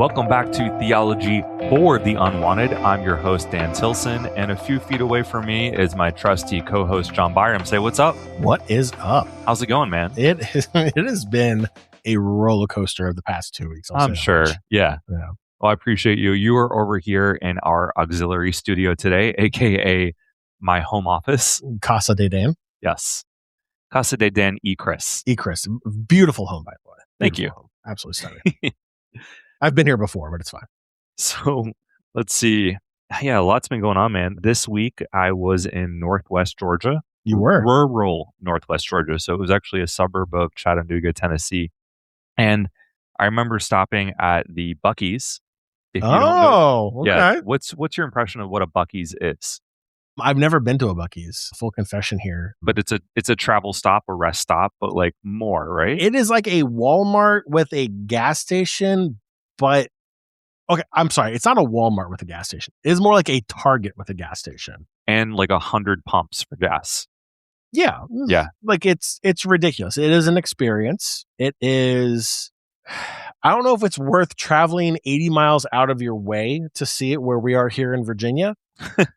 Welcome back to Theology for the Unwanted. I'm your host, Dan Tilson, and a few feet away from me is my trusty co-host, John Byram. Say, what's up? What is up? How's it going, man? It has been a roller coaster of the past 2 weeks. I'm sure. Yeah. Well, I appreciate you. You are over here in our auxiliary studio today, aka my home office. Casa de Dan. Yes. Casa de Dan E. Chris. Beautiful home, by the way. Thank you. Home. Absolutely stunning. I've been here before, but it's fine. So let's see. Yeah, a lot's been going on, man. This week I was in Northwest Georgia. You were? Rural Northwest Georgia. So it was actually a suburb of Chattanooga, Tennessee. And I remember stopping at the Buc-ee's. If you don't know, okay. Yeah, what's your impression of what a Buc-ee's is? I've never been to a Buc-ee's. Full confession here. But it's a travel stop, a rest stop, but like more, right? It is like a Walmart with a gas station, but okay, I'm sorry. It's not a Walmart with a gas station. It is more like a Target with a gas station. And like 100 pumps for gas. Yeah. Yeah. Like it's ridiculous. It is an experience. It is, I don't know if it's worth traveling 80 miles out of your way to see it where we are here in Virginia,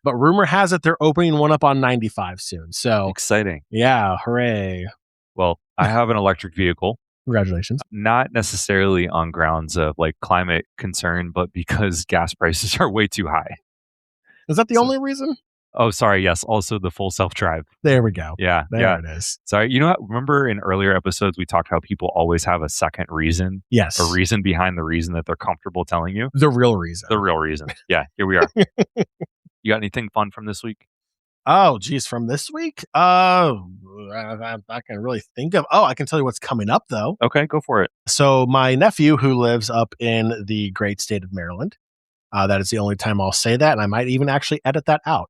but rumor has it they're opening one up on 95 soon. So exciting. Yeah. Hooray. Well, I have an electric vehicle. Congratulations. Not necessarily on grounds of like climate concern, but because gas prices are way too high. Is that the only reason? Oh, sorry. Yes. Also the full self-drive. There we go. Yeah. There it is. Sorry. You know what? Remember in earlier episodes, we talked how people always have a second reason? Yes. A reason behind the reason that they're comfortable telling you? The real reason. The real reason. Yeah. Here we are. You got anything fun from this week? Oh, geez. From this week? I can really think of. Oh, I can tell you what's coming up, though. Okay. Go for it. So my nephew, who lives up in the great state of Maryland, that is the only time I'll say that, and I might even actually edit that out.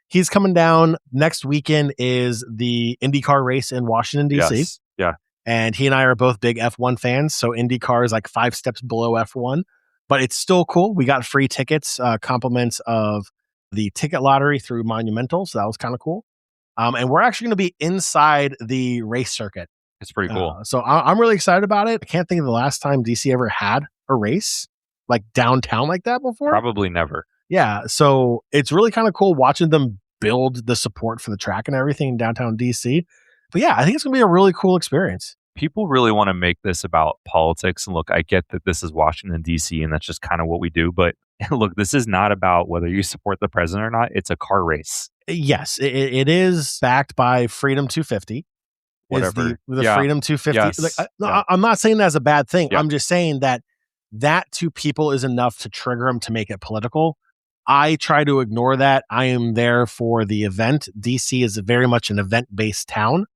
He's coming down. Next weekend is the IndyCar race in Washington, D.C. Yes. Yeah. And he and I are both big F1 fans, so IndyCar is like 5 steps below F1. But it's still cool. We got free tickets, compliments of the ticket lottery through Monumental, so that was kind of cool. And we're actually going to be inside the race circuit. It's pretty cool. So I'm really excited about it. I can't think of the last time DC ever had a race like downtown like that before. Probably never. Yeah. So it's really kind of cool watching them build the support for the track and everything in downtown DC. But yeah, I think it's going to be a really cool experience. People really want to make this about politics. And look, I get that this is Washington, D.C., and that's just kind of what we do. But look, this is not about whether you support the president or not. It's a car race. Yes, it is backed by Freedom 250. Whatever. The Freedom 250. Yes. I'm not saying that's a bad thing. Yeah. I'm just saying that to people is enough to trigger them to make it political. I try to ignore that. I am there for the event. DC is very much an event-based town.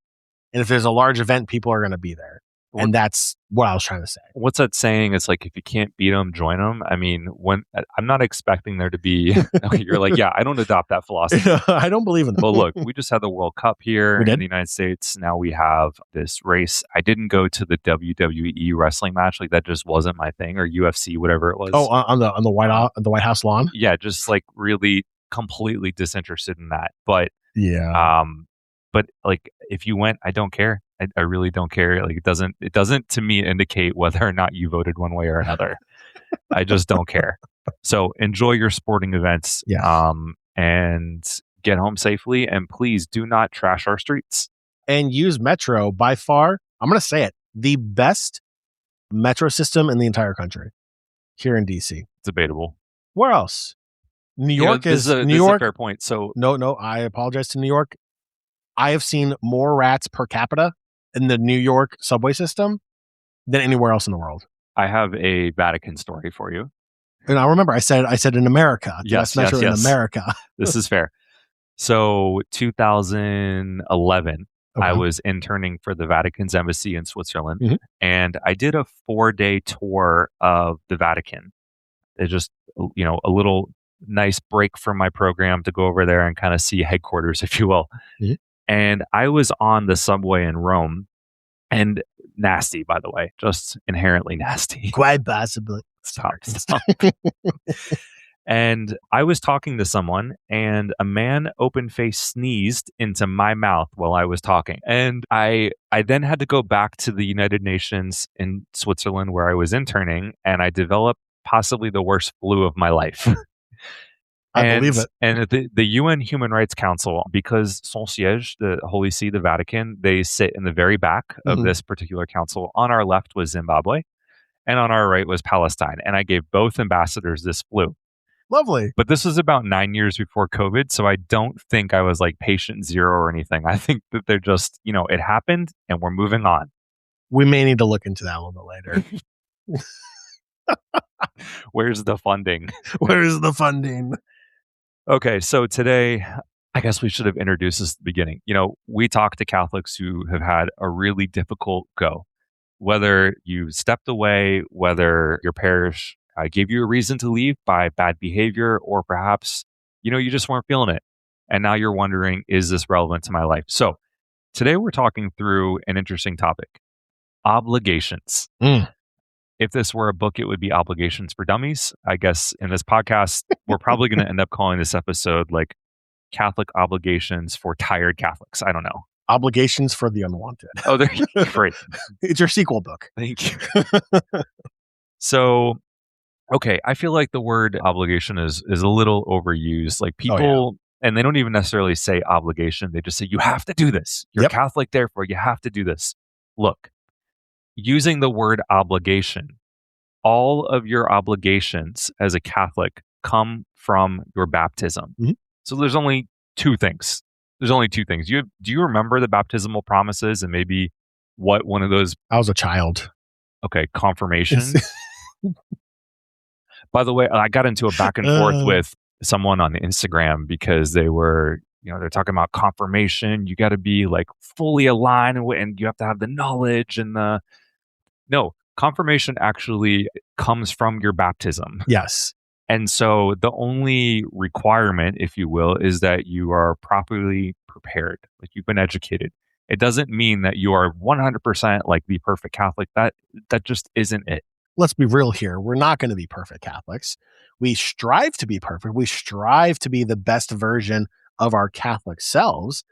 And if there's a large event, people are going to be there. And that's what I was trying to say. What's that saying? It's like, if you can't beat them, join them. I mean, when I'm not expecting there to be, you're like, yeah, I don't adopt that philosophy. I don't believe in them. But look, we just had the World Cup here in the United States. Now we have this race. I didn't go to the WWE wrestling match. Like that just wasn't my thing, or UFC, whatever it was. Oh, on the White House lawn? Yeah, just like really completely disinterested in that. But yeah. But like if you went, I don't care. I really don't care. Like it doesn't to me indicate whether or not you voted one way or another. I just don't care. So enjoy your sporting events. Yeah. And get home safely, and please do not trash our streets. And use Metro. By far, I'm going to say it, the best metro system in the entire country here in DC. Debatable. Where else? New York this is a fair point. So no, I apologize to New York. I have seen more rats per capita in the New York subway system than anywhere else in the world. I have a Vatican story for you. And I remember I said in America. Yes, Metro in America. This is fair. So 2011, I was interning for the Vatican's embassy in Switzerland, and I did a 4-day tour of the Vatican. It's just, a little nice break from my program to go over there and kind of see headquarters, if you will. And I was on the subway in Rome, and nasty, by the way, just inherently nasty. Quite possibly. Stop. And I was talking to someone, and a man open-faced sneezed into my mouth while I was talking. And I then had to go back to the United Nations in Switzerland where I was interning, and I developed possibly the worst flu of my life. I believe it. And the UN Human Rights Council, because son siège, the Holy See, the Vatican, they sit in the very back of this particular council. On our left was Zimbabwe, and on our right was Palestine. And I gave both ambassadors this flu. Lovely. But this was about 9 years before COVID, so I don't think I was like patient zero or anything. I think that they're just, it happened and we're moving on. We may need to look into that a little bit later. Where's the funding? Where's the funding? Okay, so today, I guess we should have introduced this at the beginning. We talk to Catholics who have had a really difficult go. Whether you stepped away, whether your parish gave you a reason to leave by bad behavior, or perhaps, you just weren't feeling it. And now you're wondering, is this relevant to my life? So today we're talking through an interesting topic, obligations. If this were a book, it would be Obligations for Dummies. I guess in this podcast, we're probably going to end up calling this episode like Catholic Obligations for Tired Catholics. I don't know. Obligations for the Unwanted. Oh, there you go. Great. It's your sequel book. Thank you. So, okay, I feel like the word obligation is a little overused. Like people, and they don't even necessarily say obligation. They just say, you have to do this. You're Catholic, therefore you have to do this. Look, using the word obligation, all of your obligations as a Catholic come from your baptism. So there's only two things. Do you remember the baptismal promises and maybe what one of those? I was a child. Okay, confirmation. By the way, I got into a back and forth with someone on Instagram because they were, they're talking about confirmation. You got to be like fully aligned and you have to have the knowledge and no, confirmation actually comes from your baptism. Yes. And so the only requirement, if you will, is that you are properly prepared, like you've been educated. It doesn't mean that you are 100% like the perfect Catholic. That just isn't it. Let's be real here. We're not going to be perfect Catholics. We strive to be perfect. We strive to be the best version of our Catholic selves.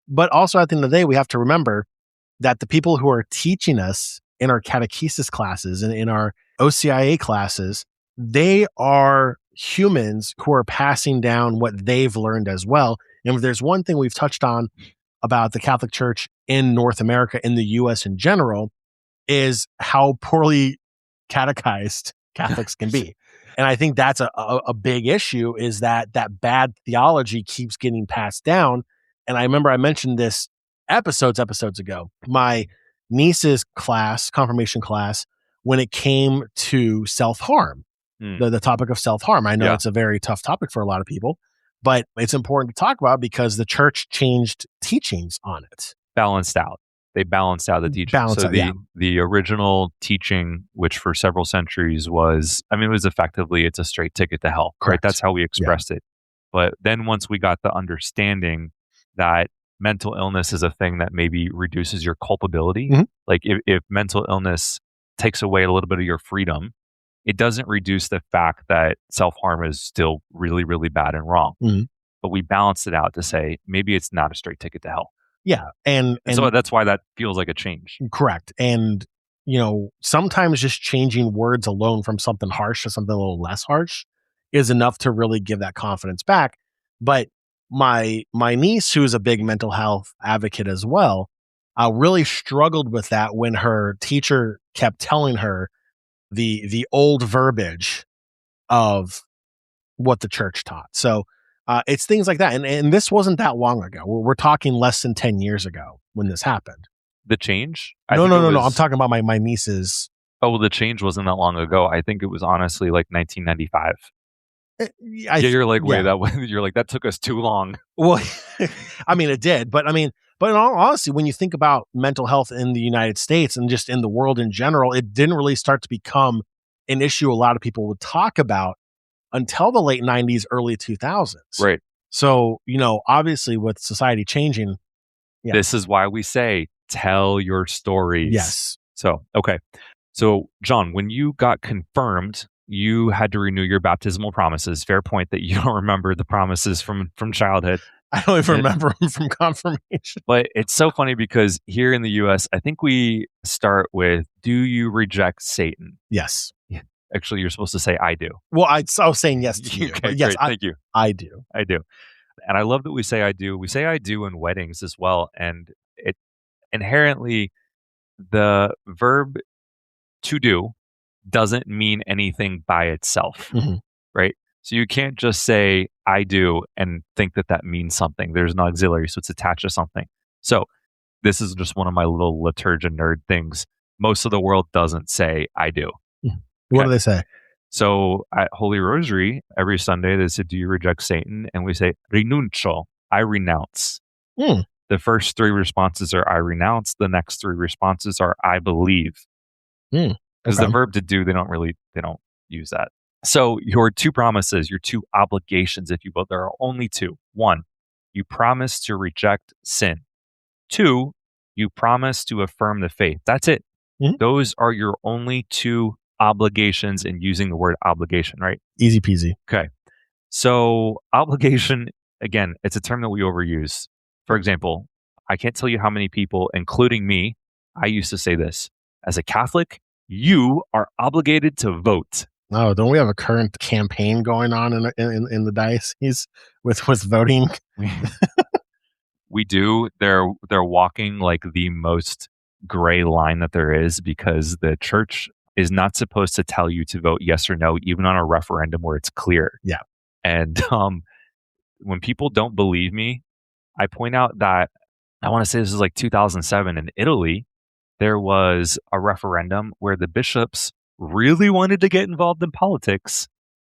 But also at the end of the day, we have to remember that the people who are teaching us in our catechesis classes and in our OCIA classes, they are humans who are passing down what they've learned as well. And if there's one thing we've touched on about the Catholic Church in North America, in the US in general, is how poorly catechized Catholics can be. And I think that's a big issue, is that bad theology keeps getting passed down. And I remember I mentioned this episodes ago. My niece's class, confirmation class, when it came to self-harm, the topic of self-harm. I know it's a very tough topic for a lot of people, but it's important to talk about because the church changed teachings on it. Balanced out. They balanced out the teaching. The original teaching, which for several centuries was, it was effectively, it's a straight ticket to hell. Correct. Right? That's how we expressed it. But then once we got the understanding that mental illness is a thing that maybe reduces your culpability, like if mental illness takes away a little bit of your freedom, it doesn't reduce the fact that self-harm is still really, really bad and wrong. But we balanced it out to say, maybe it's not a straight ticket to hell. Yeah. And so that's why that feels like a change. Correct. And, sometimes just changing words alone from something harsh to something a little less harsh is enough to really give that confidence back. But my niece, who's a big mental health advocate as well, really struggled with that when her teacher kept telling her the old verbiage of what the church taught. So it's things like that. And this wasn't that long ago. We're talking less than 10 years ago when this happened. The change? No. I'm talking about my niece's. Oh, well, the change wasn't that long ago. I think it was honestly like 1995. You're like, wait, you're like, that took us too long. Well, it did. But in all honesty, when you think about mental health in the United States and just in the world in general, it didn't really start to become an issue a lot of people would talk about until the late 90s, early 2000s. Right. So, obviously with society changing. Yeah. This is why we say, tell your stories. Yes. So, okay. So, John, when you got confirmed, you had to renew your baptismal promises. Fair point that you don't remember the promises from childhood. I don't even remember them from confirmation. But it's so funny because here in the US, I think we start with, do you reject Satan? Yes. Yeah. Actually, you're supposed to say, I do. Well, I was saying yes to you. Okay, but yes, great. Thank you. I do. I do. And I love that we say I do. We say I do in weddings as well. And it inherently, the verb to do doesn't mean anything by itself, right? So you can't just say I do and think that that means something. There's an auxiliary, so it's attached to something. So this is just one of my little liturgia nerd things. Most of the world doesn't say I do. What do they say? So at Holy Rosary, every Sunday they say, do you reject Satan? And we say, rinuncio, I renounce. The first 3 responses are I renounce. The next 3 responses are I believe. Because the verb to do, they don't use that. So your 2 promises, your 2 obligations, if you will, there are only 2. 1, you promise to reject sin. 2, you promise to affirm the faith. That's it. Those are your only 2 obligations in using the word obligation, right? Easy peasy. Okay. So obligation, again, it's a term that we overuse. For example, I can't tell you how many people, including me, I used to say this. As a Catholic, you are obligated to vote. Oh, don't we have a current campaign going on in the diocese with voting? We do. They're walking like the most gray line that there is, because the church is not supposed to tell you to vote yes or no, even on a referendum where it's clear. Yeah. And when people don't believe me, I point out that I want to say this is like 2007 in Italy. There was a referendum where the bishops really wanted to get involved in politics,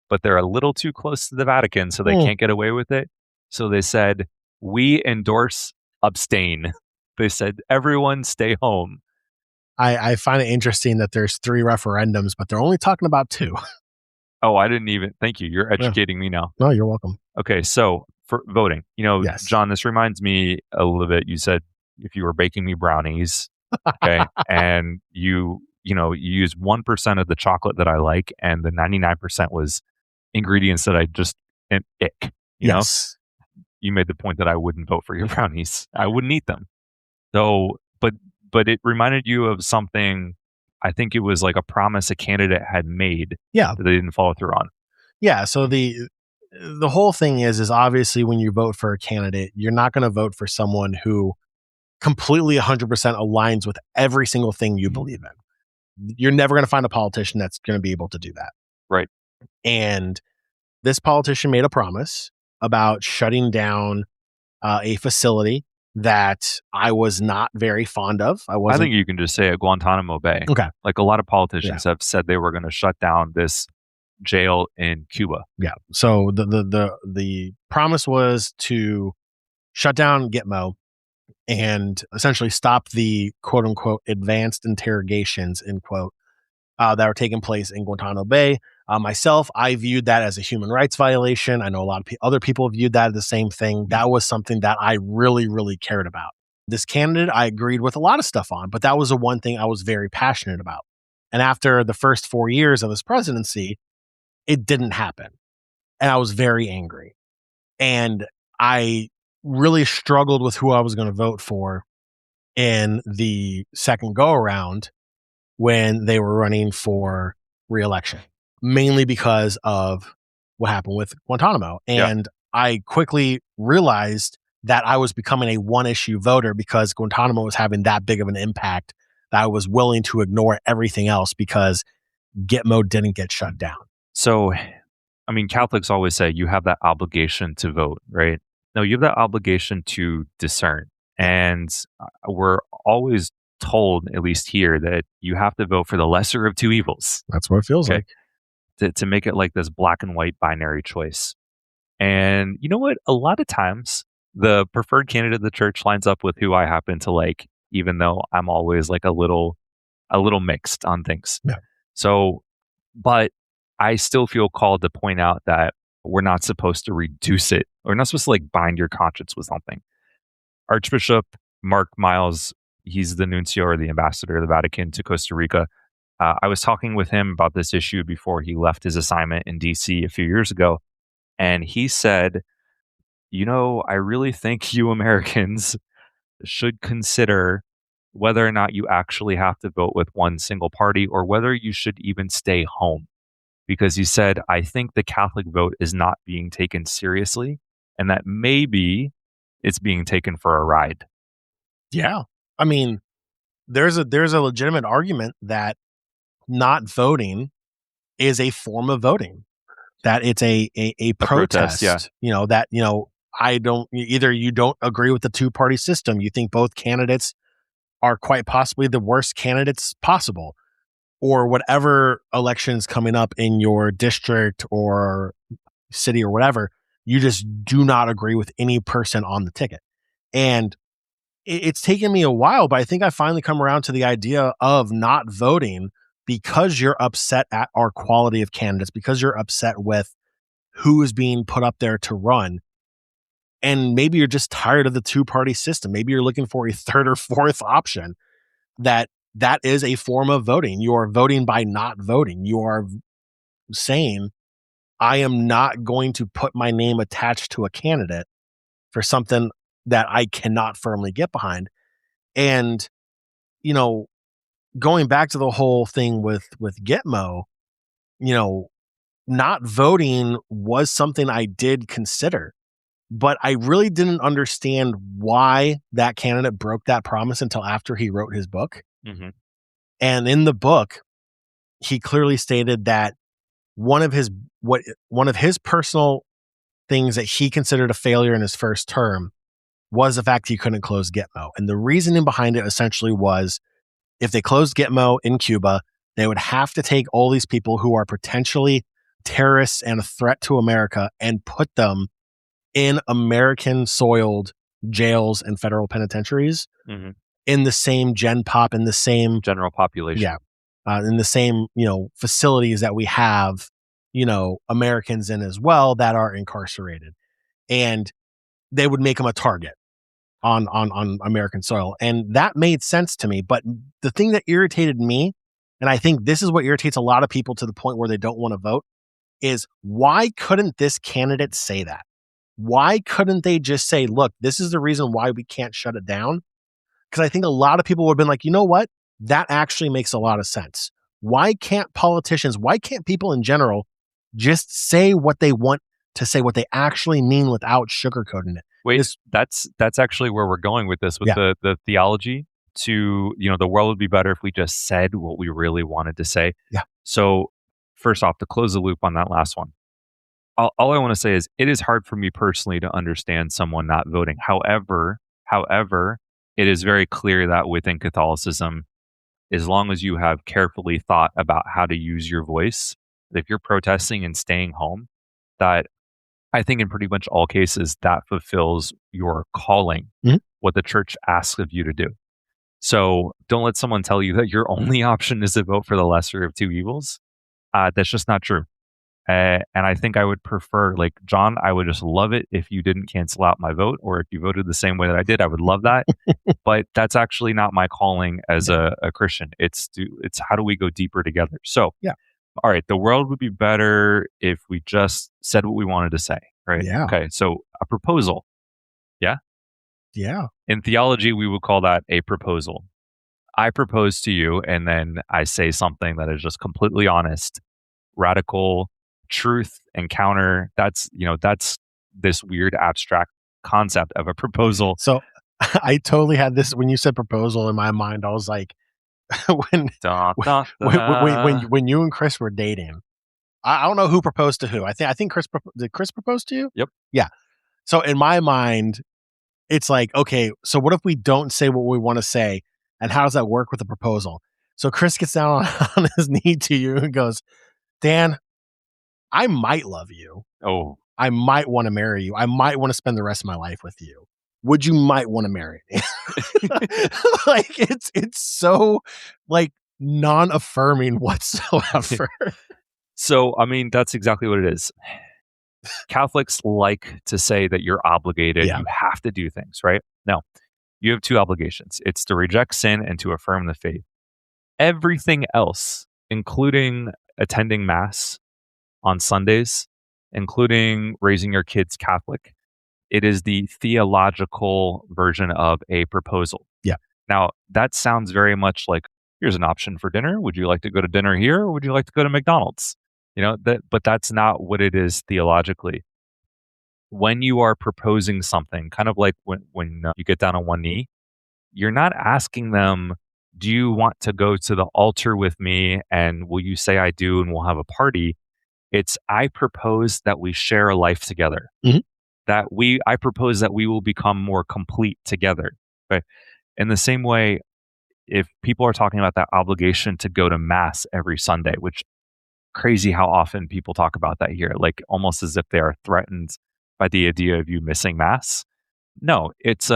but they're a little too close to the Vatican, so they can't get away with it. So they said, we endorse abstain. They said, everyone stay home. I find it interesting that there's 3 referendums, but they're only talking about 2. Oh, I didn't even. Thank you. You're educating me now. No, you're welcome. Okay, so for voting, Yes. John, this reminds me a little bit. You said if you were baking me brownies, okay, and you use 1% of the chocolate that I like, and the 99% was ingredients that I just ick. Yes. You made the point that I wouldn't vote for your brownies. I wouldn't eat them. So, but it reminded you of something. I think it was like a promise a candidate had made. Yeah. That they didn't follow through on. Yeah. So the whole thing is obviously when you vote for a candidate, you're not going to vote for someone who completely 100% aligns with every single thing you believe in. You're never going to find a politician that's going to be able to do that. Right. And this politician made a promise about shutting down a facility that I was not very fond of. I think you can just say at Guantanamo Bay. Okay. Like a lot of politicians have said they were going to shut down this jail in Cuba. Yeah. So the promise was to shut down Gitmo and essentially stop the quote unquote advanced interrogations end quote that were taking place in Guantanamo Bay. Myself, I viewed that as a human rights violation. I know a lot of other people viewed that as the same thing. That was something that I really, really cared about. This candidate, I agreed with a lot of stuff on, but that was the one thing I was very passionate about. And after the first 4 years of his presidency, it didn't happen. And I was very angry. And I really struggled with who I was going to vote for in the second go around when they were running for re-election, mainly because of what happened with Guantanamo. And I quickly realized that I was becoming a one-issue voter because Guantanamo was having that big of an impact that I was willing to ignore everything else because Gitmo didn't get shut down. So, I mean, Catholics always say you have that obligation to vote, right? No, you have that obligation to discern. And we're always told, at least here, that you have to vote for the lesser of 2 evils. That's what it feels like. To make it like this black and white binary choice. And you know what? A lot of times, the preferred candidate of the church lines up with who I happen to like, even though I'm always like a little mixed on things. Yeah. So, but I still feel called to point out that we're not supposed to reduce it. We're not supposed to like bind your conscience with something. Archbishop Mark Miles, he's the nuncio or the ambassador of the Vatican to Costa Rica. I was talking with him about this issue before he left his assignment in DC a few years ago. And he said, I really think you Americans should consider whether or not you actually have to vote with one single party or whether you should even stay home. Because he said, I think the Catholic vote is not being taken seriously and that maybe it's being taken for a ride. Yeah. I mean, there's a legitimate argument that not voting is a form of voting, that it's a protest, yeah. That, I don't, either you don't agree with the two-party system, you think both candidates are quite possibly the worst candidates possible, or whatever elections coming up in your district or city or whatever, you just do not agree with any person on the ticket. And it's taken me a while, but I think I finally come around to the idea of not voting because you're upset at our quality of candidates, because you're upset with who is being put up there to run. And maybe you're just tired of the two-party system. Maybe you're looking for a third or fourth option. That is a form of voting. You are voting by not voting. You are saying, I am not going to put my name attached to a candidate for something that I cannot firmly get behind. And, going back to the whole thing with Gitmo, not voting was something I did consider, but I really didn't understand why that candidate broke that promise until after he wrote his book. Mm-hmm. And in the book, he clearly stated that one of his personal things that he considered a failure in his first term was the fact he couldn't close Gitmo. And the reasoning behind it essentially was, if they closed Gitmo in Cuba, they would have to take all these people who are potentially terrorists and a threat to America and put them in American-soiled jails and federal penitentiaries, mm-hmm. in the same gen pop, in the same general population. Yeah. In the same, facilities that we have, Americans in as well that are incarcerated. And they would make them a target on American soil. And that made sense to me. But the thing that irritated me, and I think this is what irritates a lot of people to the point where they don't want to vote, is why couldn't this candidate say that? Why couldn't they just say, look, this is the reason why we can't shut it down? Because I think a lot of people would have been like, you know what? That actually makes a lot of sense. Why can't people in general just say what they want to say, what they actually mean without sugarcoating it? Wait, that's actually where we're going with this, with the theology to, the world would be better if we just said what we really wanted to say. Yeah. So first off, to close the loop on that last one, all I want to say is it is hard for me personally to understand someone not voting. However, it is very clear that within Catholicism, as long as you have carefully thought about how to use your voice, if you're protesting and staying home, that I think in pretty much all cases that fulfills your calling, what the church asks of you to do. So don't let someone tell you that your only option is to vote for the lesser of two evils. That's just not true. And I think I would prefer, like John, I would just love it if you didn't cancel out my vote, or if you voted the same way that I did, I would love that. But that's actually not my calling as a Christian. It's how do we go deeper together? So, all right, the world would be better if we just said what we wanted to say, right? Yeah. Okay, so a proposal. Yeah? Yeah. In theology, we would call that a proposal. I propose to you, and then I say something that is just completely honest, radical, truth encounter. That's this weird abstract concept of a proposal. So I totally had this when you said proposal in my mind. I was like, when you and Chris were dating, I don't know who proposed to who. I think Chris did Chris propose to you? Yep. Yeah. So in my mind, it's like, okay, so what if we don't say what we want to say, and how does that work with the proposal? So Chris gets down on his knee to you and goes, Dan, I might love you. Oh, I might want to marry you. I might want to spend the rest of my life with you. Would you might want to marry me? Like it's so like non-affirming whatsoever. So, I mean, that's exactly what it is. Catholics like to say that you're obligated. Yeah. You have to do things, right? No, you have two obligations. It's to reject sin and to affirm the faith. Everything else including attending Mass on Sundays, including raising your kids Catholic. It is the theological version of a proposal. Yeah. Now, that sounds very much like, here's an option for dinner. Would you like to go to dinner here, or would you like to go to McDonald's? But that's not what it is theologically. When you are proposing something, kind of like when you get down on one knee, you're not asking them, do you want to go to the altar with me? And will you say I do, and we'll have a party? It's, I propose that we share a life together. Mhm. I propose that we will become more complete together. Right? In the same way, if people are talking about that obligation to go to Mass every Sunday, which crazy how often people talk about that here, like almost as if they are threatened by the idea of you missing Mass. No, it's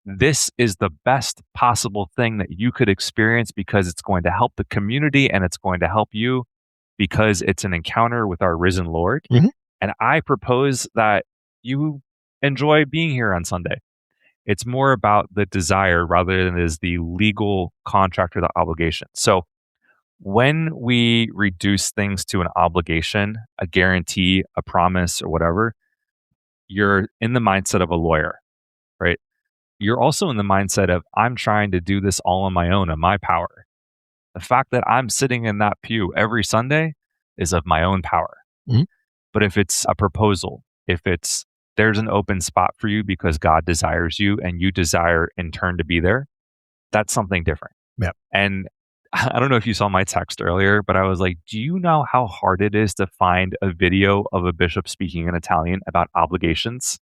this is the best possible thing that you could experience, because it's going to help the community and it's going to help you, because it's an encounter with our risen Lord. Mhm. And I propose that you enjoy being here on Sunday. It's more about the desire rather than is the legal contract or the obligation. So when we reduce things to an obligation, a guarantee, a promise, or whatever, you're in the mindset of a lawyer, right? You're also in the mindset of, I'm trying to do this all on my own, in my power. The fact that I'm sitting in that pew every Sunday is of my own power. Mhm. But if it's a proposal, if it's, there's an open spot for you because God desires you and you desire in turn to be there, that's something different. Yep. And I don't know if you saw my text earlier, but I was like, do you know how hard it is to find a video of a bishop speaking in Italian about obligations?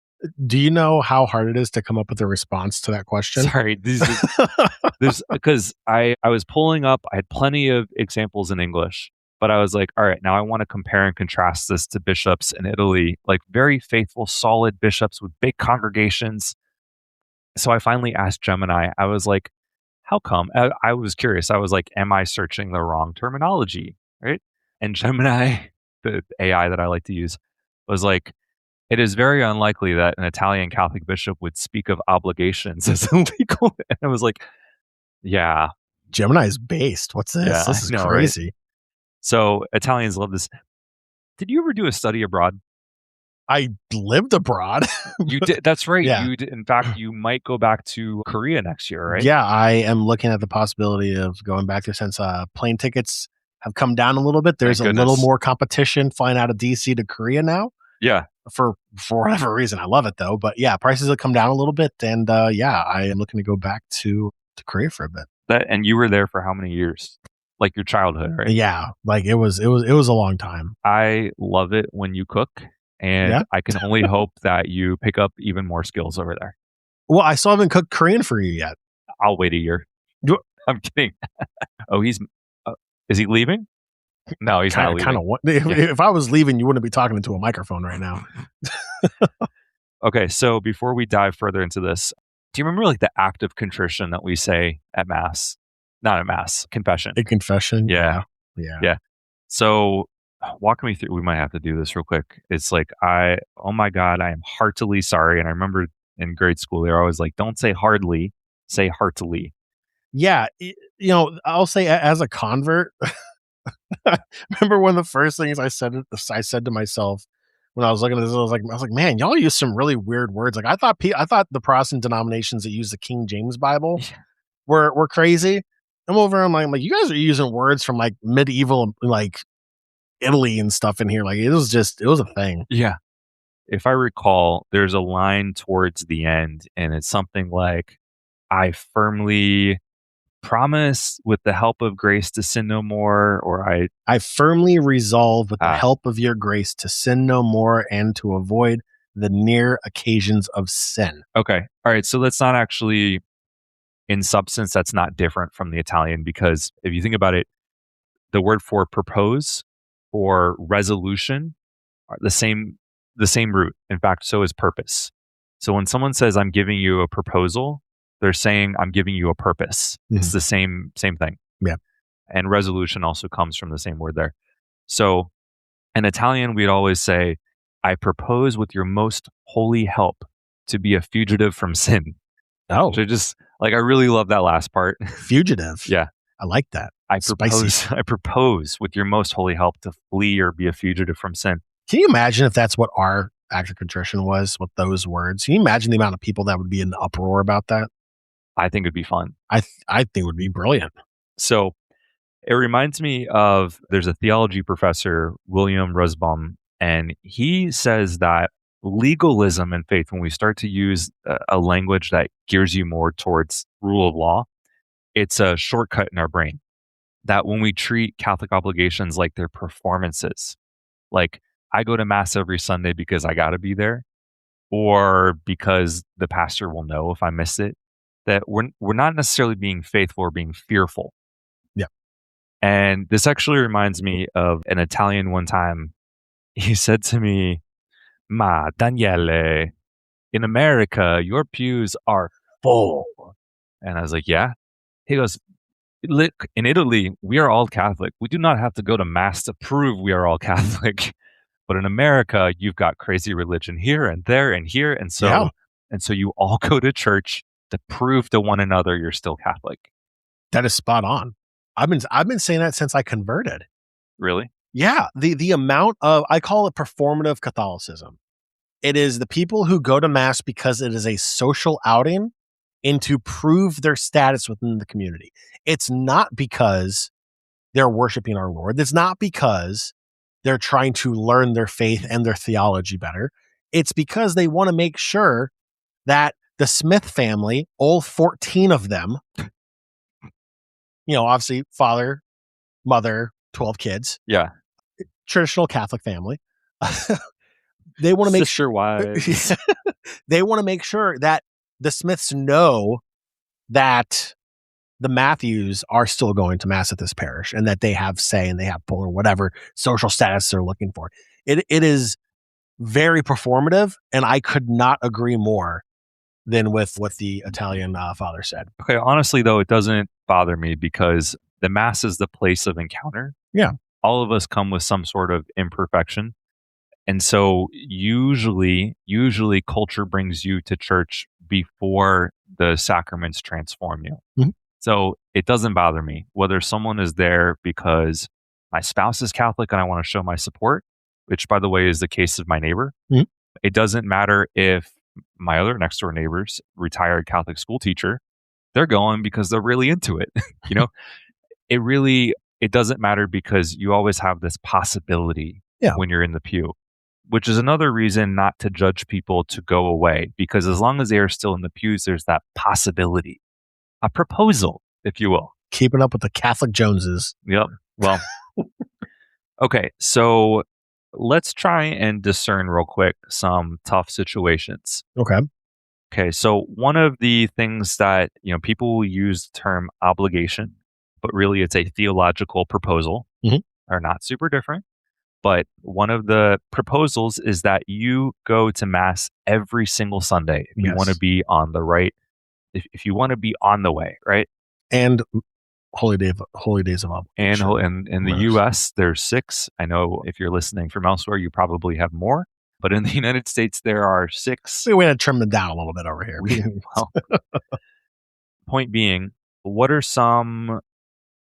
Do you know how hard it is to come up with a response to that question? Sorry, there's because I was pulling up, I had plenty of examples in English, but I was like, all right, now I want to compare and contrast this to bishops in Italy, like very faithful, solid bishops with big congregations. So I finally asked Gemini, I was like, how come? I was curious. I was like, am I searching the wrong terminology? Right. And Gemini, the AI that I like to use, was like, it is very unlikely that an Italian Catholic bishop would speak of obligations as illegal. And I was like, yeah, Gemini's based. What's this? yeah, I This is know, right? crazy. So Italians love this. Did you ever do a study abroad? I lived abroad. You did. That's right. Yeah. You did. In fact, you might go back to Korea next year, right? Yeah, I am looking at the possibility of going back there since plane tickets have come down a little bit. There's Thank a little goodness. more competition flying out of DC to Korea now. Yeah. For whatever reason. I love it though. But yeah, prices have come down a little bit. And yeah, I am looking to go back to Korea for a bit. And you were there for how many years? Like your childhood, right? Yeah, like it was a long time. I love it when you cook, and Yeah? I can only hope that you pick up even more skills over there. Well, I still haven't cooked Korean for you yet. I'll wait a year. You- I'm kidding. Oh, is he leaving? No, he's not leaving. If I was leaving, you wouldn't be talking into a microphone right now. Okay, so before we dive further into this, do you remember like the act of contrition that we say at Mass? Not at Mass, confession. A confession? Yeah. Yeah. Yeah. So walk me through. We might have to do this real quick. It's like, oh my God, I am heartily sorry. And I remember in grade school, they were always like, don't say hardly, say heartily. Yeah. I'll say as a convert, remember one of the first things I said to myself when I was looking at this, I was like, man, y'all use some really weird words. Like I thought the Protestant denominations that use the King James Bible were crazy. I'm over. I'm like, you guys are using words from like medieval, like Italy and stuff in here. Like it was a thing. Yeah. If I recall, there's a line towards the end, and it's something like, I firmly promise with the help of grace to sin no more, or I firmly resolve with the help of your grace to sin no more and to avoid the near occasions of sin. Okay. All right. So that's not actually, in substance, that's not different from the Italian, because if you think about it, the word for propose or resolution are the same root. In fact, so is purpose. So when someone says, I'm giving you a proposal, they're saying, I'm giving you a purpose. Mm-hmm. It's the same thing. Yeah. And resolution also comes from the same word there. So in Italian, we'd always say, I propose with your most holy help to be a fugitive from sin. Oh. So just like, I really love that last part. Fugitive. Yeah. I like that. I Spicy. propose, I propose with your most holy help to flee or be a fugitive from sin. Can you imagine if that's what our act of contrition was with those words? Can you imagine the amount of people that would be in uproar about that? I think it'd be fun. I think it would be brilliant. So it reminds me of there's a theology professor, William Rusbaum, and he says that legalism and faith, when we start to use a language that gears you more towards rule of law, it's a shortcut in our brain. That when we treat Catholic obligations like they're performances, like I go to mass every Sunday because I got to be there, or because the pastor will know if I miss it, that we're not necessarily being faithful or being fearful. Yeah. And this actually reminds me of an Italian one time. He said to me, "Ma Daniele, in America, your pews are full." And I was like, "Yeah." He goes, "Look, in Italy, we are all Catholic. We do not have to go to mass to prove we are all Catholic. But in America, you've got crazy religion here and there and here, and Yeah. so you all go to church to prove to one another you're still Catholic." That is spot on. I've been saying that since I converted. Really? Yeah, the amount of, I call it performative Catholicism. It is the people who go to mass because it is a social outing and to prove their status within the community. It's not because they're worshiping our Lord. It's not because they're trying to learn their faith and their theology better. It's because they want to make sure that the Smith family, all 14 of them, obviously father, mother, 12 kids, Yeah. traditional Catholic family. They want to make Sister wives. they want to make sure that the Smiths know that the Matthews are still going to mass at this parish and that they have say and they have pull or whatever social status they're looking for. It is very performative, and I could not agree more than with what the Italian father said. Okay, honestly, though, it doesn't bother me because the mass is the place of encounter. Yeah. All of us come with some sort of imperfection. And so usually culture brings you to church before the sacraments transform you. Mm-hmm. So it doesn't bother me whether someone is there because my spouse is Catholic and I want to show my support, which, by the way, is the case of my neighbor. Mm-hmm. It doesn't matter if my other next door neighbors, retired Catholic school teacher, they're going because they're really into it. It doesn't matter because you always have this possibility when you're in the pew, which is another reason not to judge people to go away, because as long as they are still in the pews, there's that possibility, a proposal, if you will. Keeping up with the Catholic Joneses. Yep. Well, okay. So let's try and discern real quick some tough situations. Okay. So one of the things that, people will use the term obligation, but really it's a theological proposal, are not super different. But one of the proposals is that you go to mass every single Sunday if you want to be on the right, if you want to be on the way, right? And holy days of obligation. And in the U.S., there's 6. I know if you're listening from elsewhere, you probably have more. But in the United States, there are 6. We're going to trim them down a little bit over here. Point being, what are some,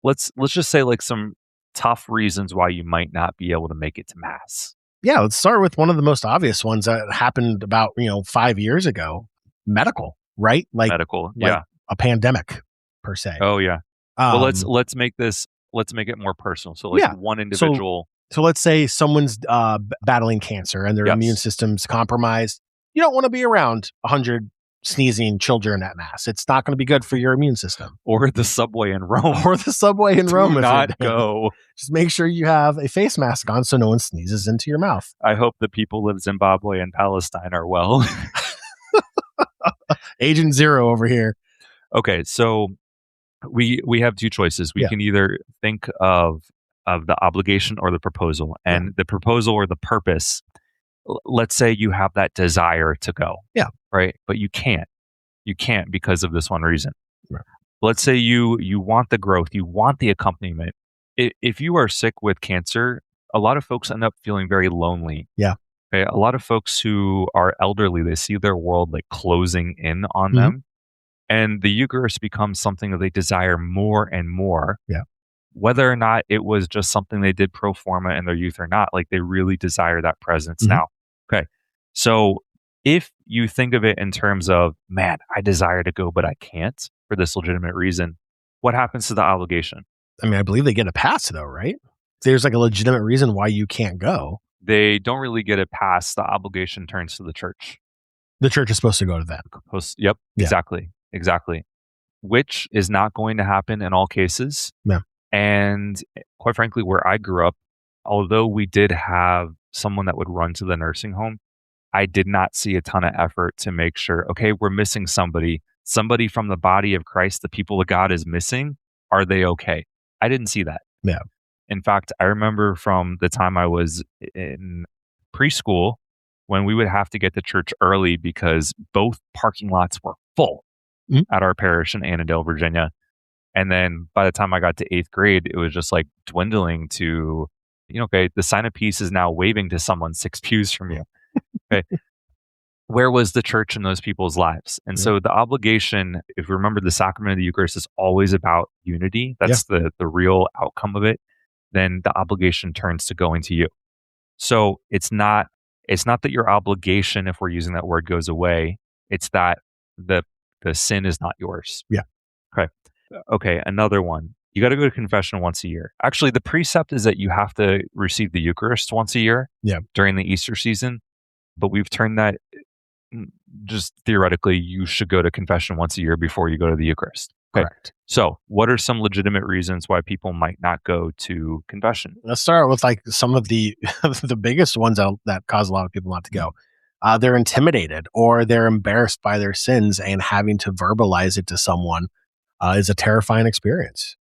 let's just say like some tough reasons why you might not be able to make it to mass? Yeah, let's start with one of the most obvious ones that happened about 5 years ago. Medical, right? Like medical, like a pandemic per se. Oh yeah. Well, let's make it more personal. So like one individual. So let's say someone's battling cancer and their immune system's compromised. You don't want to be around 100 sneezing children at mass. It's not going to be good for your immune system. Or the subway in Rome. Do not go. Just make sure you have a face mask on so no one sneezes into your mouth. I hope the people of Zimbabwe and Palestine are well. Agent Zero over here. Okay, so we have 2 choices. We can either think of the obligation or the proposal. And the proposal or the purpose, let's say you have that desire to go. Yeah. Right? But you can't. You can't because of this one reason. Right. Let's say you want the growth, you want the accompaniment. If you are sick with cancer, a lot of folks end up feeling very lonely. Yeah. Okay? A lot of folks who are elderly, they see their world like closing in on them. And the Eucharist becomes something that they desire more and more. Yeah. Whether or not it was just something they did pro forma in their youth or not, like they really desire that presence Mhm. now. Okay. So if you think of it in terms of, man, I desire to go, but I can't for this legitimate reason, what happens to the obligation? I mean, I believe they get a pass though, right? There's like a legitimate reason why you can't go. They don't really get it past. The obligation turns to the church. The church is supposed to go to them. Yep, Yeah. exactly. Which is not going to happen in all cases. Yeah. And quite frankly, where I grew up, although we did have someone that would run to the nursing home, I did not see a ton of effort to make sure, okay, we're missing somebody. Somebody from the body of Christ, the people of God is missing. Are they okay? I didn't see that. Yeah. In fact, I remember from the time I was in preschool when we would have to get to church early because both parking lots were full at our parish in Annandale, Virginia. And then by the time I got to 8th grade, it was just like dwindling to, okay, the sign of peace is now waving to someone 6 pews from you. Okay. Where was the church in those people's lives? And so the obligation, if you remember, the sacrament of the Eucharist is always about unity. That's the real outcome of it. Then the obligation turns to going to you. So it's not that your obligation, if we're using that word, goes away. It's that the sin is not yours. Yeah. Okay. Another one. You got to go to confession once a year. Actually, the precept is that you have to receive the Eucharist once a year during the Easter season. But we've turned that, just theoretically, you should go to confession once a year before you go to the Eucharist. Okay. Correct. So what are some legitimate reasons why people might not go to confession? Let's start with like some of the the biggest ones that cause a lot of people not to go. They're intimidated or they're embarrassed by their sins, and having to verbalize it to someone is a terrifying experience.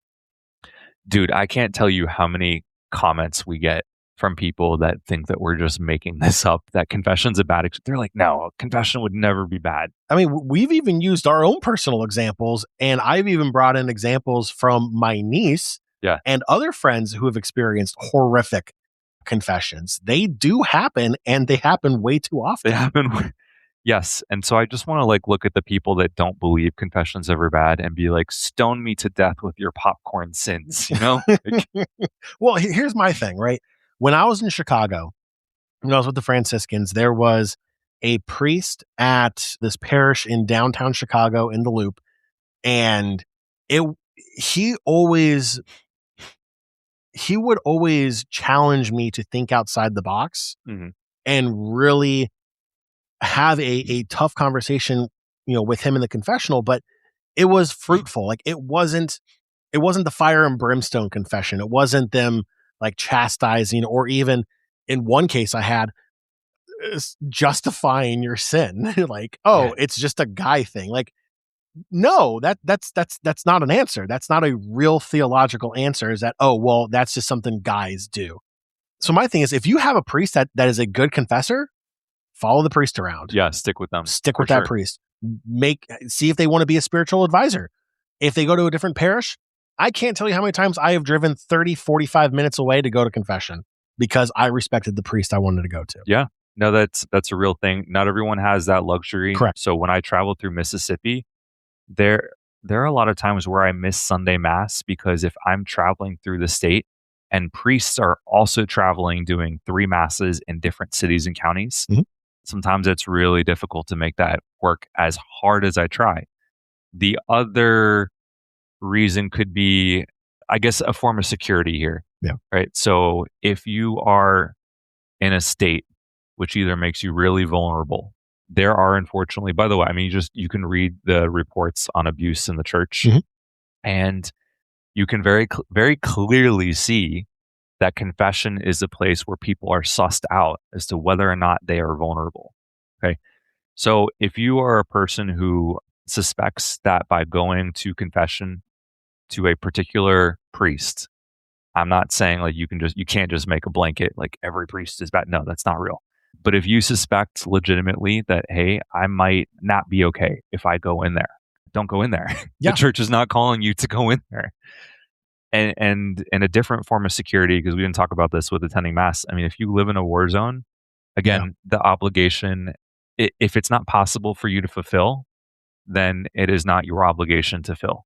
Dude, I can't tell you how many comments we get from people that think that we're just making this up, that confession's a bad they're like, no, confession would never be bad. I mean, we've even used our own personal examples, and I've even brought in examples from my niece and other friends who have experienced horrific confessions. They do happen, and they happen way too often. They happen. Yes. And so I just want to like look at the people that don't believe confession's ever bad and be like, stone me to death with your popcorn sins, Like, well, here's my thing, right? When I was in Chicago, when I was with the Franciscans, there was a priest at this parish in downtown Chicago in the Loop, and he would always challenge me to think outside the box and really have a tough conversation, with him in the confessional, but it was fruitful. Like it wasn't the fire and brimstone confession. It wasn't them like chastising, or even in one case I had justifying your sin. Like, oh, it's just a guy thing. Like, no, that's not an answer. That's not a real theological answer. Is that, oh, well, that's just something guys do. So my thing is, if you have a priest that is a good confessor, follow the priest around. Yeah, stick with them. Stick with that priest. See if they want to be a spiritual advisor. If they go to a different parish, I can't tell you how many times I have driven 30, 45 minutes away to go to confession because I respected the priest I wanted to go to. Yeah. No, that's a real thing. Not everyone has that luxury. Correct. So when I traveled through Mississippi, there are a lot of times where I miss Sunday Mass because if I'm traveling through the state and priests are also traveling doing 3 masses in different cities and counties, sometimes it's really difficult to make that work as hard as I try. The other reason could be, I guess, a form of security here. Yeah. Right. So if you are in a state which either makes you really vulnerable, there are, unfortunately, by the way, I mean, you can read the reports on abuse in the church, and you can very clearly see that confession is a place where people are sussed out as to whether or not they are vulnerable. Okay. So if you are a person who suspects that by going to confession to a particular priest, I'm not saying like you can't just make a blanket like every priest is bad. No, that's not real. But if you suspect legitimately that, hey, I might not be okay if I go in there, don't go in there. Yeah. The church is not calling you to go in there. And a different form of security, because we didn't talk about this with attending Mass. I mean, if you live in a war zone, again, the obligation, if it's not possible for you to fulfill, then it is not your obligation to fill.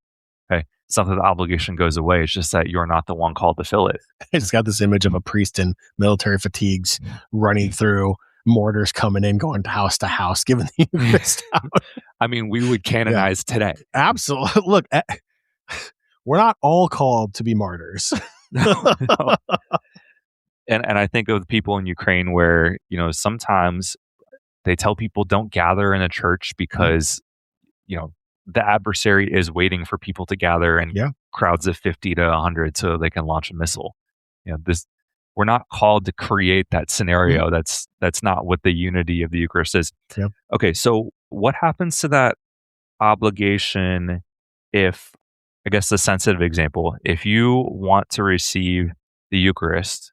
Okay. It's not that the obligation goes away. It's just that you're not the one called to fill it. I just got this image of a priest in military fatigues running through, mortars coming in, going to house, giving the Eucharist out. I mean, we would canonize today. Absolutely. Look, we're not all called to be martyrs. No. And I think of the people in Ukraine where, sometimes they tell people don't gather in a church because, the adversary is waiting for people to gather in crowds of 50 to 100 so they can launch a missile. We're not called to create that scenario. That's not what the unity of the Eucharist is. Yeah. Okay, so what happens to that obligation if, I guess the sensitive example, if you want to receive the Eucharist,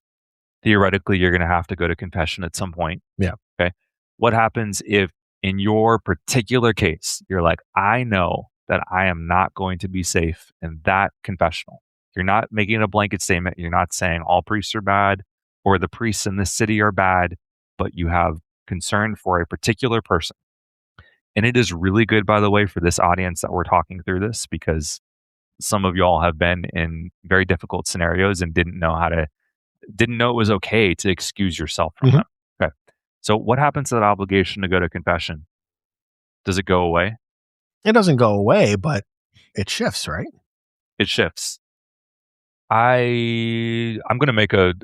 theoretically you're going to have to go to confession at some point. Yeah. Okay. What happens if in your particular case, you're like, I know that I am not going to be safe in that confessional? You're not making a blanket statement. You're not saying all priests are bad or the priests in this city are bad, but you have concern for a particular person. And it is really good, by the way, for this audience that we're talking through this, because some of y'all have been in very difficult scenarios and didn't know it was okay to excuse yourself from them. Okay. So what happens to that obligation to go to confession? Does it go away? It doesn't go away, but it shifts, right? It shifts. I'm going to make a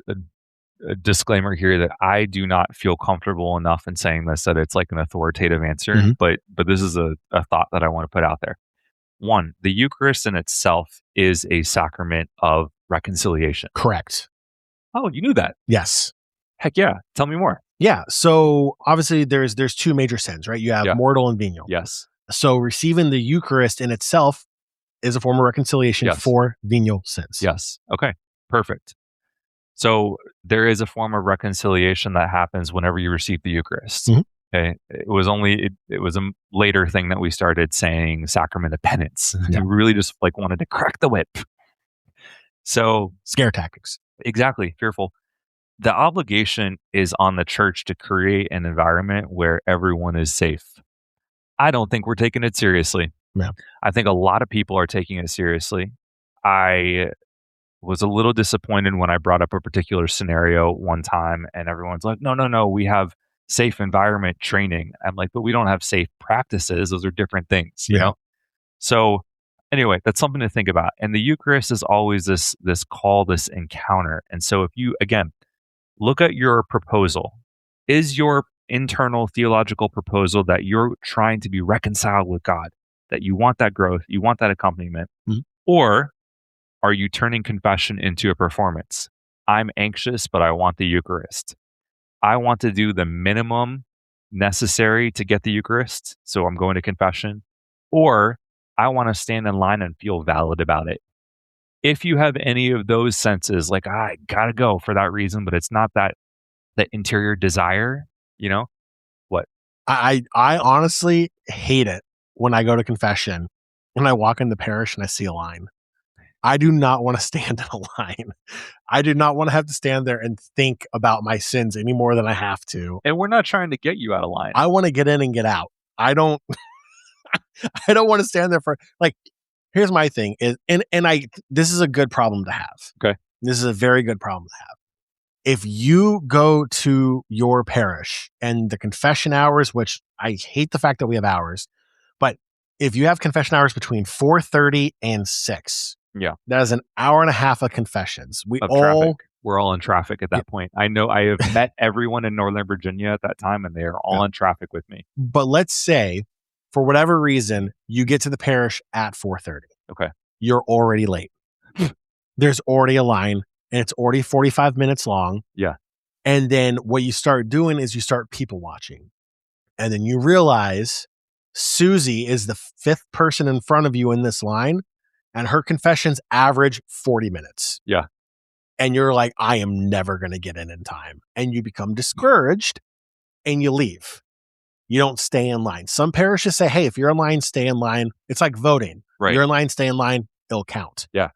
disclaimer here that I do not feel comfortable enough in saying this, that it's like an authoritative answer, but this is a thought that I want to put out there. One, the Eucharist in itself is a sacrament of reconciliation. Correct. Oh, you knew that? Yes. Heck yeah. Tell me more. Yeah. So obviously there's two major sins, right? You have mortal and venial. Yes. So receiving the Eucharist in itself is a form of reconciliation for venial sins. Yes. Okay. Perfect. So there is a form of reconciliation that happens whenever you receive the Eucharist. Okay. It was a later thing that we started saying sacrament of penance. We really just wanted to crack the whip. So scare tactics. Exactly. Fearful. The obligation is on the church to create an environment where everyone is safe. I don't think we're taking it seriously. Yeah. I think a lot of people are taking it seriously. I was a little disappointed when I brought up a particular scenario one time and everyone's like, no, we have safe environment training. I'm like, but we don't have safe practices. Those are different things, you know? So anyway, that's something to think about. And the Eucharist is always this call, this encounter. And so if you, again, look at your proposal, is your internal theological proposal that you're trying to be reconciled with God, that you want that growth, you want that accompaniment, or are you turning confession into a performance? I'm anxious, but I want the Eucharist. I want to do the minimum necessary to get the Eucharist, so I'm going to confession, or I want to stand in line and feel valid about it. If you have any of those senses, like, I gotta go for that reason, but it's not that interior desire, what? I honestly hate it when I go to confession and I walk in the parish and I see a line. I do not want to stand in a line. I do not want to have to stand there and think about my sins any more than I have to. And we're not trying to get you out of line. I want to get in and get out. I don't I don't want to stand there for, here's my thing is, this is a good problem to have. Okay. This is a very good problem to have. If you go to your parish and the confession hours, which I hate the fact that we have hours, but if you have confession hours between 4:30 and 6, that is an hour and a half of confessions. We're all in traffic at that point. I know I have met everyone in Northern Virginia at that time, and they are all in traffic with me. But let's say, for whatever reason, you get to the parish at 4:30. Okay. You're already late. There's already a line, and it's already 45 minutes long. Yeah. And then what you start doing is you start people watching. And then you realize Susie is the 5th person in front of you in this line, and her confessions average 40 minutes. Yeah. And you're like, I am never going to get in time. And you become discouraged and you leave. You don't stay in line. Some parishes say, hey, if you're in line, stay in line. It's like voting. Right. You're in line, stay in line, it'll count. Yeah.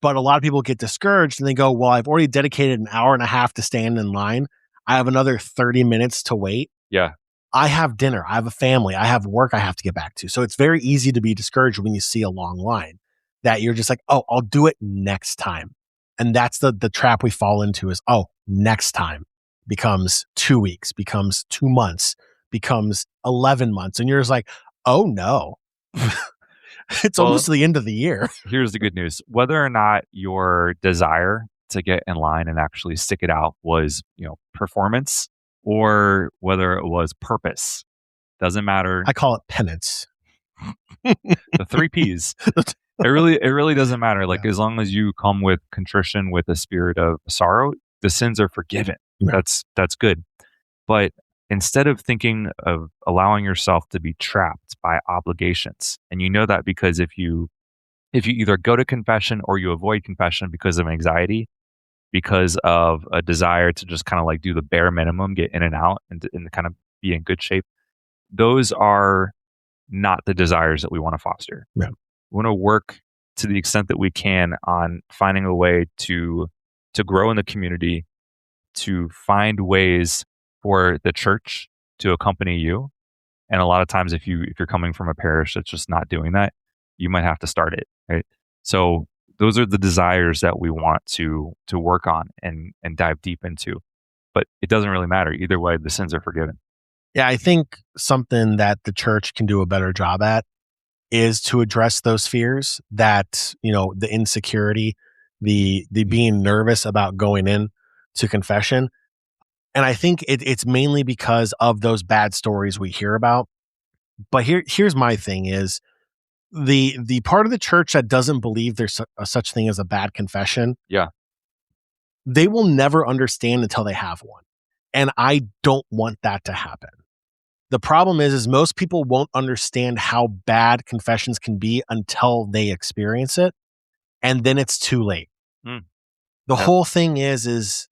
But a lot of people get discouraged and they go, well, I've already dedicated an hour and a half to stand in line. I have another 30 minutes to wait. Yeah. I have dinner, I have a family, I have work I have to get back to. So it's very easy to be discouraged when you see a long line that you're just like, oh, I'll do it next time. And that's the trap we fall into is, oh, next time becomes 2 weeks, becomes 2 months, becomes 11 months. And you're just like, oh no, it's almost the end of the year. Here's the good news. Whether or not your desire to get in line and actually stick it out was, performance, or whether it was purpose, doesn't matter. I call it penance. The 3 Ps. It really doesn't matter. Like, as long as you come with contrition, with a spirit of sorrow, the sins are forgiven. Yeah. That's good. But instead of thinking of allowing yourself to be trapped by obligations, and you know that because if you either go to confession or you avoid confession because of anxiety, because of a desire to just kind of like do the bare minimum, get in and out, and kind of be in good shape, those are not the desires that we want to foster. Yeah. We want to work to the extent that we can on finding a way to grow in the community, to find ways for the church to accompany you. And a lot of times, if you're coming from a parish that's just not doing that, you might have to start it. Right. So those are the desires that we want to work on and dive deep into. But it doesn't really matter. Either way, the sins are forgiven. Yeah, I think something that the church can do a better job at is to address those fears, that, the insecurity, the being nervous about going in to confession. And I think it's mainly because of those bad stories we hear about. But here's my thing is the part of the church that doesn't believe there's such thing as a bad confession. Yeah. They will never understand until they have one. And I don't want that to happen. The problem is most people won't understand how bad confessions can be until they experience it. And then it's too late. The whole thing is,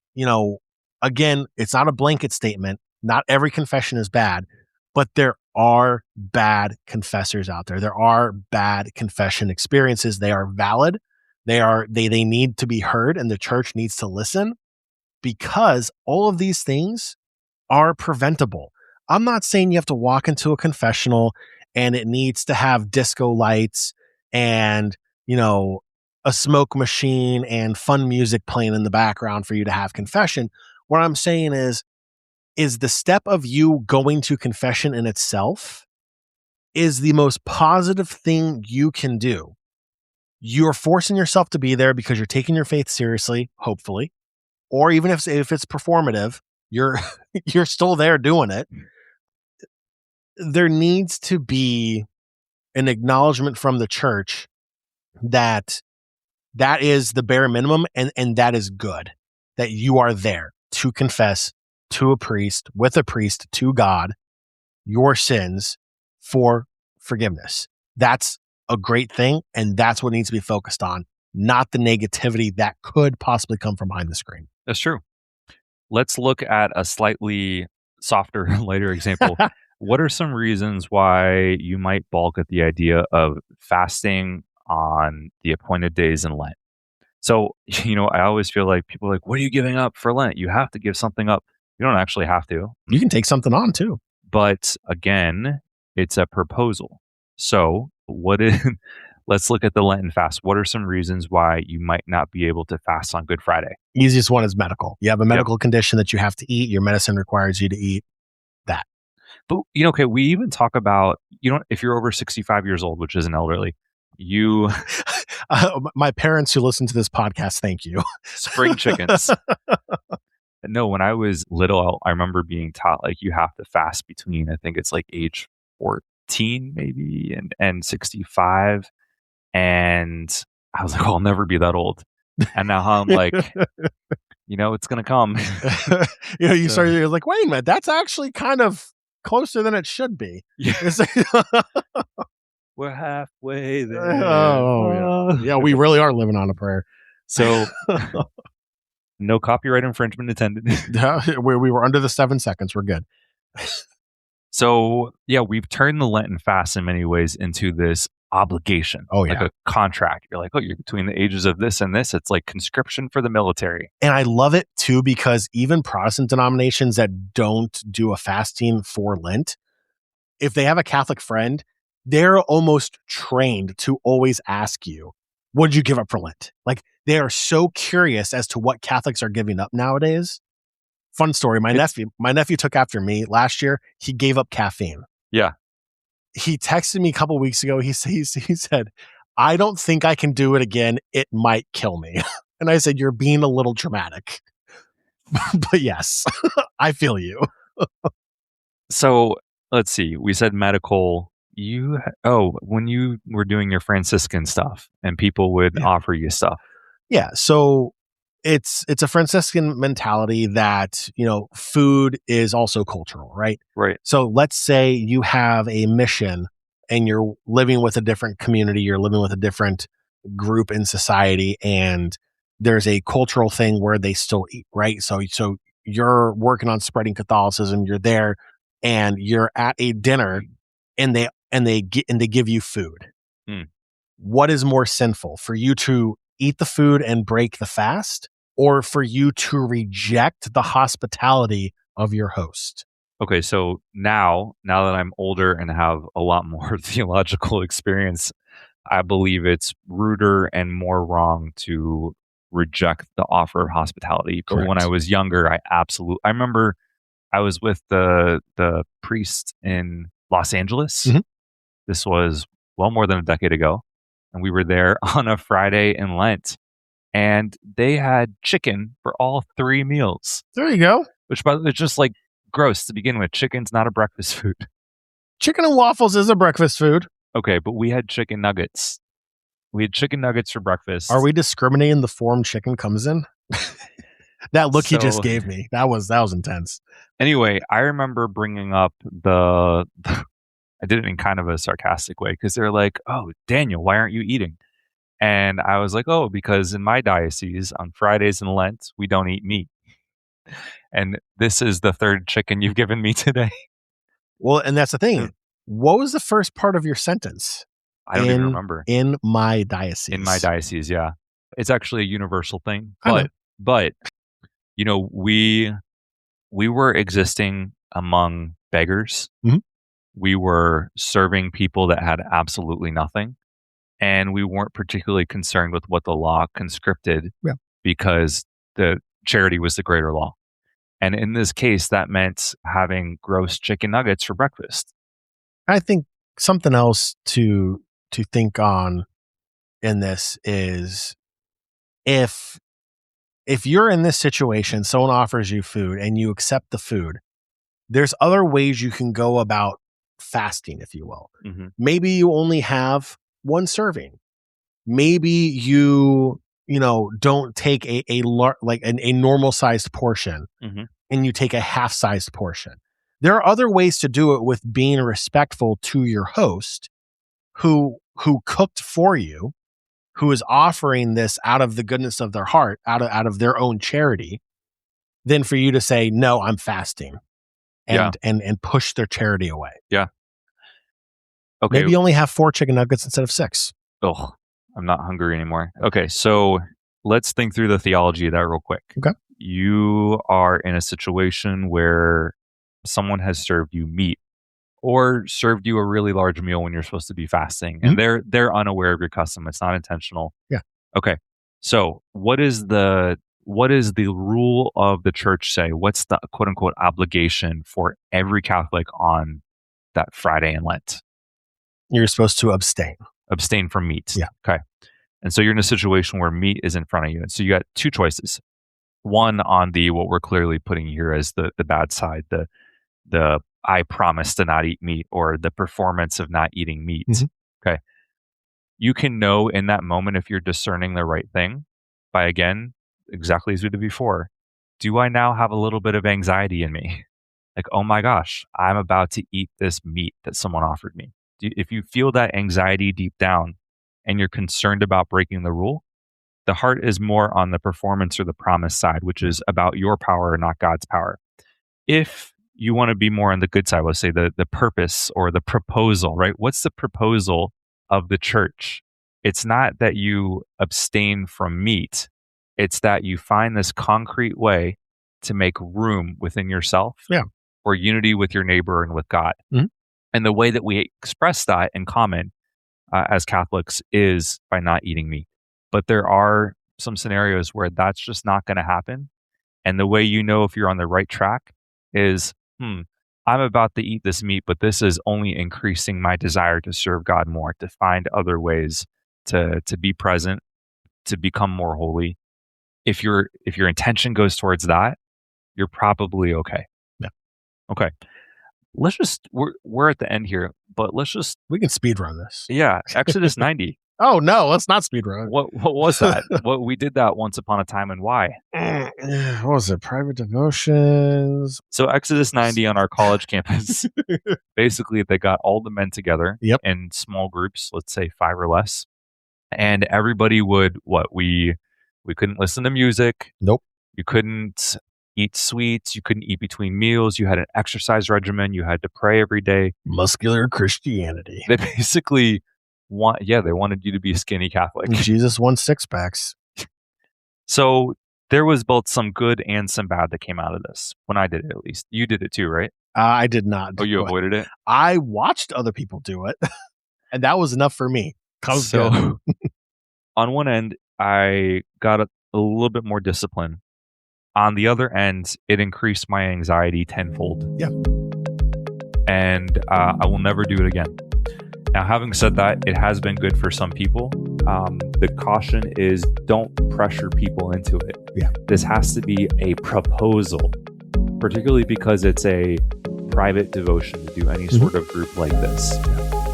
again, it's not a blanket statement. Not every confession is bad, but there are bad confessors out there. There are bad confession experiences. They are valid. They need to be heard, and the church needs to listen, because all of these things are preventable. I'm not saying you have to walk into a confessional and it needs to have disco lights and, a smoke machine and fun music playing in the background for you to have confession. What I'm saying is the step of you going to confession in itself is the most positive thing you can do. You're forcing yourself to be there because you're taking your faith seriously, hopefully, or even if it's performative, you're still there doing it. There needs to be an acknowledgement from the church that is the bare minimum, and that is good, that you are there to confess to a priest, with a priest, to God, your sins for forgiveness. That's a great thing, and that's what needs to be focused on, not the negativity that could possibly come from behind the screen. That's true. Let's look at a slightly softer, lighter example. What are some reasons why you might balk at the idea of fasting on the appointed days in Lent? So, I always feel like people are like, what are you giving up for Lent? You have to give something up. You don't actually have to. You can take something on too. But again, it's a proposal. So let's look at the Lenten fast. What are some reasons why you might not be able to fast on Good Friday? Easiest one is medical. You have a medical condition that you have to eat. Your medicine requires you to eat that. But, okay, we even talk about, if you're over 65 years old, which isn't elderly, you... my parents who listen to this podcast, thank you. Spring chickens. No, when I was little, I remember being taught, like, you have to fast between, I think it's like age 14 maybe and 65. And I was like, oh, I'll never be that old. And now I'm like, it's going to come. You're like, wait a minute, that's actually kind of closer than it should be. Yeah. We're halfway there. Oh, yeah. We really are living on a prayer. So no copyright infringement intended. we were under the 7 seconds. We're good. So, yeah, we've turned the Lenten fast in many ways into this obligation, Oh, like yeah. a contract. You're like, oh, you're between the ages of this and this. It's like conscription for the military. And I love it too, because even Protestant denominations that don't do a fasting for Lent, if they have a Catholic friend, they're almost trained to always ask you, what did you give up for Lent? Like, they are so curious as to what Catholics are giving up nowadays. Fun story. My nephew took after me last year. He gave up caffeine. Yeah. He texted me a couple weeks ago. He said, I don't think I can do it again. It might kill me. And I said, you're being a little dramatic. But yes, I feel you. So let's see. We said medical. When you were doing your Franciscan stuff and people would Yeah. offer you stuff. Yeah. So it's a Franciscan mentality that, food is also cultural, right? Right. So let's say you have a mission and you're living with a different community, you're living with a different group in society, and there's a cultural thing where they still eat, right? So you're working on spreading Catholicism, you're there and you're at a dinner and they give you food. Mm. What is more sinful, for you to eat the food and break the fast, or for you to reject the hospitality of your host? Okay, so now that I'm older and have a lot more theological experience, I believe it's ruder and more wrong to reject the offer of hospitality. But when I Correct. was younger, I remember I was with the priest in Los Angeles. Mhm. This was well more than a decade ago, and we were there on a Friday in Lent, and they had chicken for all 3 meals, There you go. which by the way is just like gross to begin with. Chicken's not a breakfast food. Chicken and waffles is a breakfast food. Okay, but we had chicken nuggets. We had chicken nuggets for breakfast. Are we discriminating the form chicken comes in? That look he just So gave me, that was intense. anyway, I remember bringing up I did it in kind of a sarcastic way because they're like, "Oh, Daniel, why aren't you eating?" And I was like, "Oh, because in my diocese on Fridays in Lent, we don't eat meat. And this is the third chicken you've given me today." Well, and that's the thing. What was the first part of your sentence? I don't even remember. In my diocese. In my diocese, yeah. It's actually a universal thing, I know. but we were existing among beggars. Mhm. We were serving people that had absolutely nothing, and we weren't particularly concerned with what the law conscripted, Yeah. because the charity was the greater law. And in this case, that meant having gross chicken nuggets for breakfast. I think something else to think on in this is, if you're in this situation, someone offers you food and you accept the food, there's other ways you can go about fasting, if you will. Mhm. Maybe you only have one serving. Maybe you don't take a normal sized portion, Mhm. and you take a half sized portion. There are other ways to do it with being respectful to your host, who cooked for you, who is offering this out of the goodness of their heart, out of their own charity, than for you to say, no, I'm fasting, Yeah. and push their charity away. Yeah. Okay. Maybe you only have 4 chicken nuggets instead of 6. Ugh, I'm not hungry anymore. Okay, so let's think through the theology of that real quick. Okay. You are in a situation where someone has served you meat or served you a really large meal when you're supposed to be fasting, and they're unaware of your custom. It's not intentional. Yeah. Okay. So what is the rule of the church say? What's the quote unquote obligation for every Catholic on that Friday in Lent? You're supposed to abstain. Abstain from meat. Yeah. Okay. And so you're in a situation where meat is in front of you. And so you got 2 choices. One on the, what we're clearly putting here as the bad side, the I promise to not eat meat, or the performance of not eating meat. Mhm. Okay. You can know in that moment if you're discerning the right thing by, again, exactly as we did before. Do I now have a little bit of anxiety in me? Like, oh my gosh, I'm about to eat this meat that someone offered me. If you feel that anxiety deep down and you're concerned about breaking the rule, the heart is more on the performance or the promise side, which is about your power, not God's power. If you want to be more on the good side, let's say the purpose or the proposal, right? What's the proposal of the church. It's not that you abstain from meat. It's that you find this concrete way to make room within yourself for unity with your neighbor and with God. Mhm. And the way that we express that in common as Catholics is by not eating meat. But there are some scenarios where that's just not going to happen. And the way you know if you're on the right track is, I'm about to eat this meat, but this is only increasing my desire to serve God more, to find other ways to be present, to become more holy. If your intention goes towards that, you're probably okay. Yeah. Okay. Let's just we're at the end here, but we can speed run this. Yeah, Exodus 90. Oh no, let's not speed run. What was that? We did that once upon a time, and why? What was it? Private devotions. So Exodus 90 on our college campus. Basically, they got all the men together in small groups, let's say 5 or less, and everybody would we couldn't listen to music. Nope. You couldn't eat sweets. You couldn't eat between meals. You had an exercise regimen. You had to pray every day. Muscular Christianity. They basically they wanted you to be a skinny Catholic. Jesus won 6-packs. So there was both some good and some bad that came out of this. When I did it, at least. You did it too, right? I did not. Oh, you avoided it? I watched other people do it, and that was enough for me. So on one end, I got a little bit more discipline. On the other end, it increased my anxiety tenfold. Yeah. And I will never do it again. Now, having said that, it has been good for some people. The caution is don't pressure people into it. Yeah. This has to be a proposal, particularly because it's a private devotion to do any sort of group like this.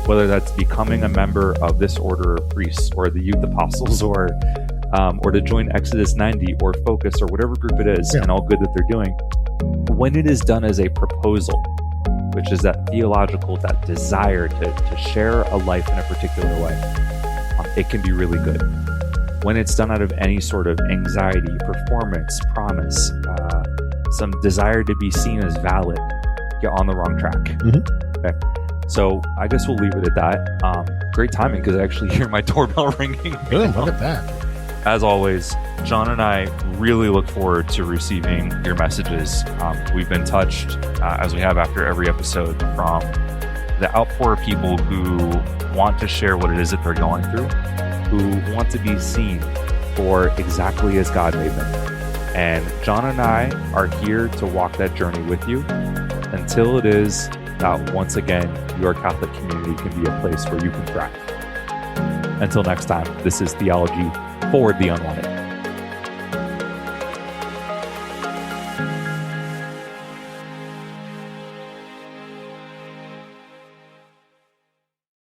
Whether that's becoming a member of this order of priests or the youth apostles or to join Exodus 90 or Focus or whatever group it is and all good that they're doing. When it is done as a proposal, which is that theological, that desire to share a life in a particular way, it can be really good. When it's done out of any sort of anxiety, performance, promise, some desire to be seen as valid, you're on the wrong track. Okay. So I guess we'll leave it at that. Great timing because I actually hear my doorbell ringing. Good, look at that. As always, John and I really look forward to receiving your messages. We've been touched, as we have after every episode, from the outpour people who want to share what it is that they're going through, who want to be seen for exactly as God made them. And John and I are here to walk that journey with you until it is that once again, your Catholic community can be a place where you can thrive. Until next time, this is Theology for the Unwanted.